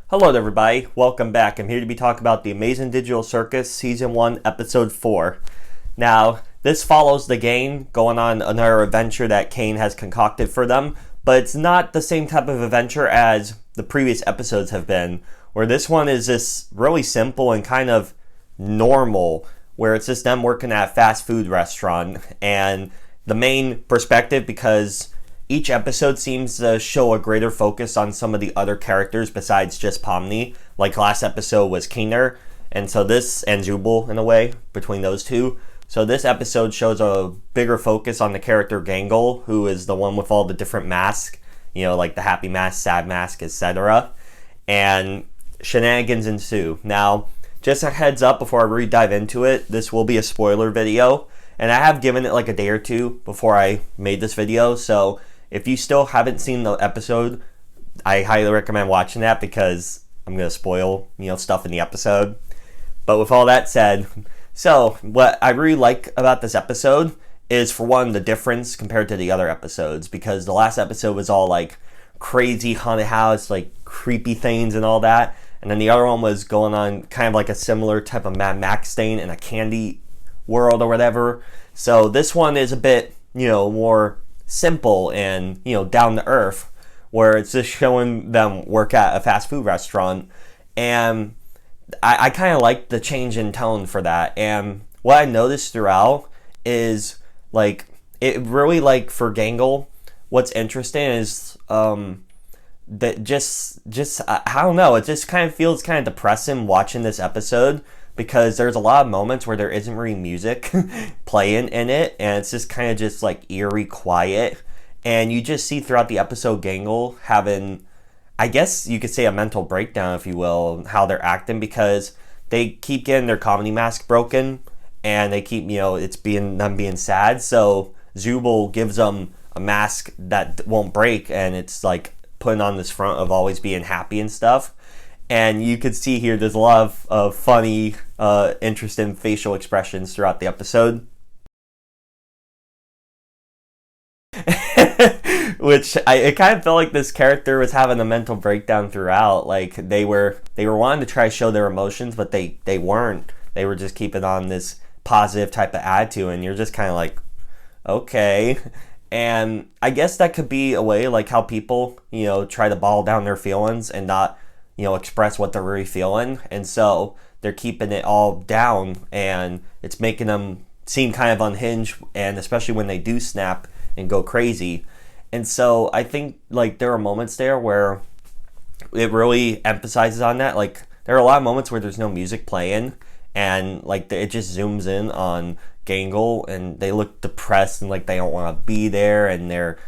Hello everybody, welcome back. I'm here to be talking about The Amazing Digital Circus Season 1, Episode 4. Now, this follows the gang going on another adventure that Kane has concocted for them, but it's not the same type of adventure as the previous episodes have been, where this one is just really simple and kind of normal, where it's just them working at a fast food restaurant, and the main perspective, because each episode seems to show a greater focus on some of the other characters besides just Pomni. Like last episode was Keener, and so this, and Zubul in a way, between those two. So this episode shows a bigger focus on the character Gangle, who is the one with all the different masks, like the happy mask, sad mask, etc. And shenanigans ensue. Now, just a heads up before I really dive into it, this will be a spoiler video, and I have given it like a day or two before I made this video, so if you still haven't seen the episode, I highly recommend watching that because I'm going to spoil, stuff in the episode. But with all that said, so what I really like about this episode is, for one, the difference compared to the other episodes, because the last episode was all like crazy haunted house, like creepy things and all that. And then the other one was going on kind of like a similar type of Mad Max thing in a candy world or whatever. So this one is a bit, more simple and down to earth, where it's just showing them work at a fast food restaurant, and I kind of like the change in tone for that. And what I noticed throughout is like it really, like, for Gangle, what's interesting is that just I don't know, it just kind of feels kind of depressing watching this episode, because there's a lot of moments where there isn't really music playing in it, and it's just kind of just like eerie quiet. And you just see throughout the episode Gangle having, I guess you could say, a mental breakdown, if you will, how they're acting, because they keep getting their comedy mask broken, and they keep, it's being them being sad. So Zubul gives them a mask that won't break, and it's like putting on this front of always being happy and stuff. And you could see here there's a lot of funny, interesting facial expressions throughout the episode. Which it kind of felt like this character was having a mental breakdown throughout. Like they were wanting to try to show their emotions, but they weren't. They were just keeping on this positive type of attitude, and you're just kind of like, okay. And I guess that could be a way, like how people, try to bottle down their feelings and not, express what they're really feeling. And so they're keeping it all down, and it's making them seem kind of unhinged, and especially when they do snap and go crazy. And so I think, like, there are moments there where it really emphasizes on that. Like, there are a lot of moments where there's no music playing, and like it just zooms in on Gangle, and they look depressed and like they don't want to be there, and they're,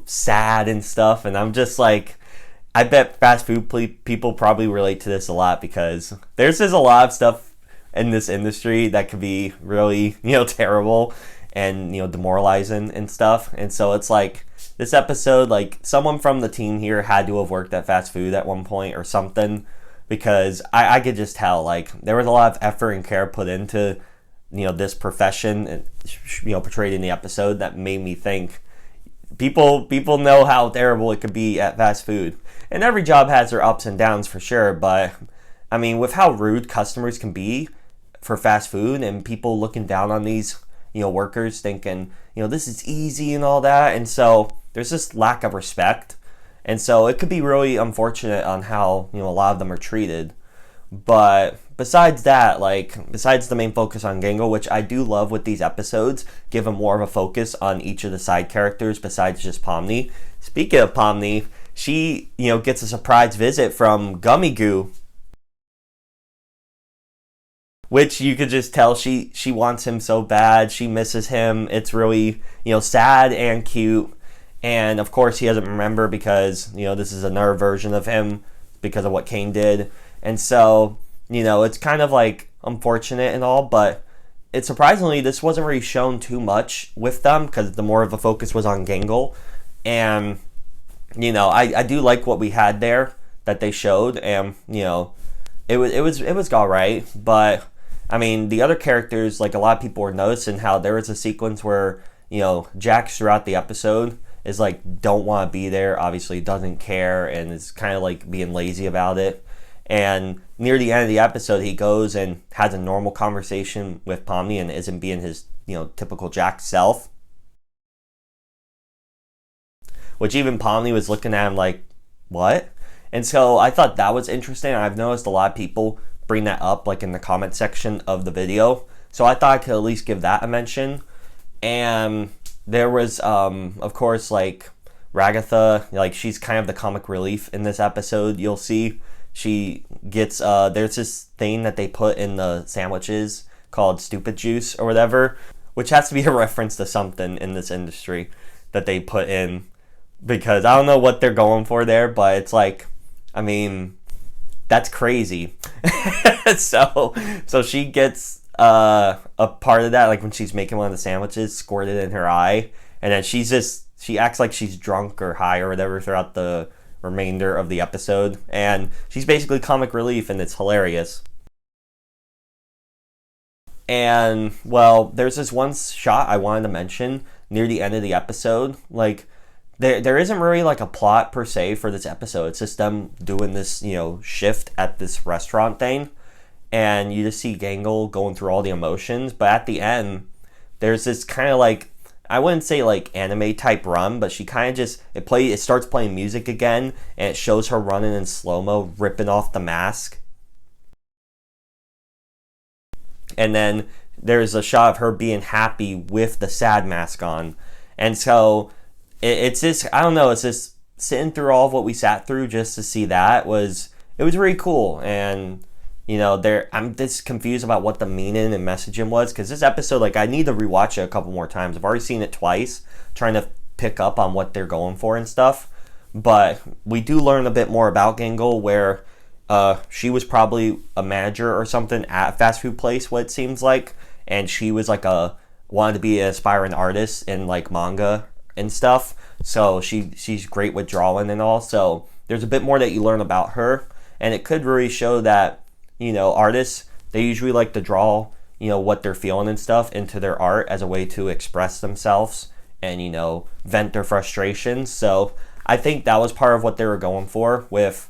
sad and stuff. And I'm just like, I bet fast food people probably relate to this a lot, because there's just a lot of stuff in this industry that could be really, terrible and, demoralizing and stuff. And so it's like, this episode, like, someone from the team here had to have worked at fast food at one point or something, because I could just tell, like, there was a lot of effort and care put into, this profession, and, portrayed in the episode, that made me think people know how terrible it could be at fast food. And every job has their ups and downs for sure, but I mean, with how rude customers can be for fast food, and people looking down on these, workers, thinking, this is easy and all that, and so there's this lack of respect. And so it could be really unfortunate on how, a lot of them are treated. But besides that, like, besides the main focus on Gangle, which I do love with these episodes, give them more of a focus on each of the side characters besides just Pomni. Speaking of Pomni, she, gets a surprise visit from Gummy Goo, which you could just tell she wants him so bad. She misses him. It's really, sad and cute. And of course he doesn't remember, because, this is another version of him because of what Kane did. And so, it's kind of like unfortunate and all, but it's surprisingly, this wasn't really shown too much with them, because the more of the focus was on Gangle. And, I do like what we had there that they showed, and, it was all right. But I mean, the other characters, like, a lot of people were noticing how there was a sequence where, Jax throughout the episode is like, don't want to be there, obviously doesn't care, and is kind of like being lazy about it. And near the end of the episode, he goes and has a normal conversation with Pomni and isn't being his, typical Jack self. Which even Pomni was looking at him like, what? And so I thought that was interesting. I've noticed a lot of people bring that up like in the comment section of the video. So I thought I could at least give that a mention. And there was, of course, like Ragatha, like she's kind of the comic relief in this episode. You'll see she gets, there's this thing that they put in the sandwiches called stupid juice or whatever, which has to be a reference to something in this industry that they put in, because I don't know what they're going for there, but it's like, I mean, that's crazy. so she gets a part of that, like when she's making one of the sandwiches, squirted in her eye, and then she acts like she's drunk or high or whatever throughout the remainder of the episode, and she's basically comic relief, and it's hilarious. And, well, there's this one shot I wanted to mention near the end of the episode. Like, there isn't really, like, a plot per se for this episode. It's just them doing this, shift at this restaurant thing. And you just see Gangle going through all the emotions. But at the end, there's this kind of, like, I wouldn't say, like, anime type run, but she kind of just, it starts playing music again, and it shows her running in slow-mo, ripping off the mask. And then there's a shot of her being happy with the sad mask on. And so it's just, I don't know, it's just sitting through all of what we sat through just to see that it was really cool. And, I'm just confused about what the meaning and messaging was, because this episode, like, I need to rewatch it a couple more times. I've already seen it twice, trying to pick up on what they're going for and stuff. But we do learn a bit more about Gangle, where she was probably a manager or something at a fast food place, what it seems like, and she was like wanted to be an aspiring artist in like manga and stuff. So she's great with drawing and all. So there's a bit more that you learn about her, and it could really show that artists, they usually like to draw what they're feeling and stuff into their art as a way to express themselves and vent their frustrations. So I think that was part of what they were going for with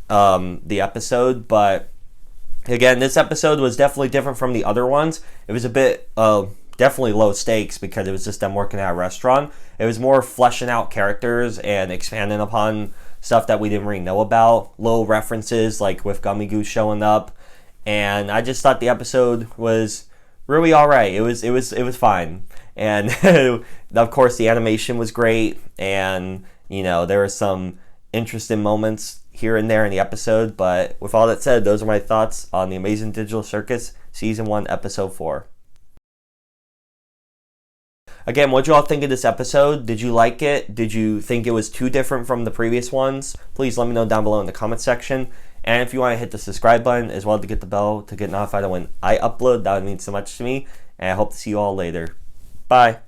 the episode. But again, this episode was definitely different from the other ones. It was a bit definitely low stakes because it was just them working at a restaurant. It was more fleshing out characters and expanding upon stuff that we didn't really know about. Little references like with Gummy Goose showing up, and I just thought the episode was really all right. It was fine, and of course the animation was great, and there were some interesting moments here and there in the episode. But with all that said, those are my thoughts on the Amazing Digital Circus Season 1, Episode 4. Again, what did you all think of this episode? Did you like it? Did you think it was too different from the previous ones? Please let me know down below in the comment section. And if you want to hit the subscribe button as well to get the bell to get notified when I upload, that would mean so much to me. And I hope to see you all later. Bye.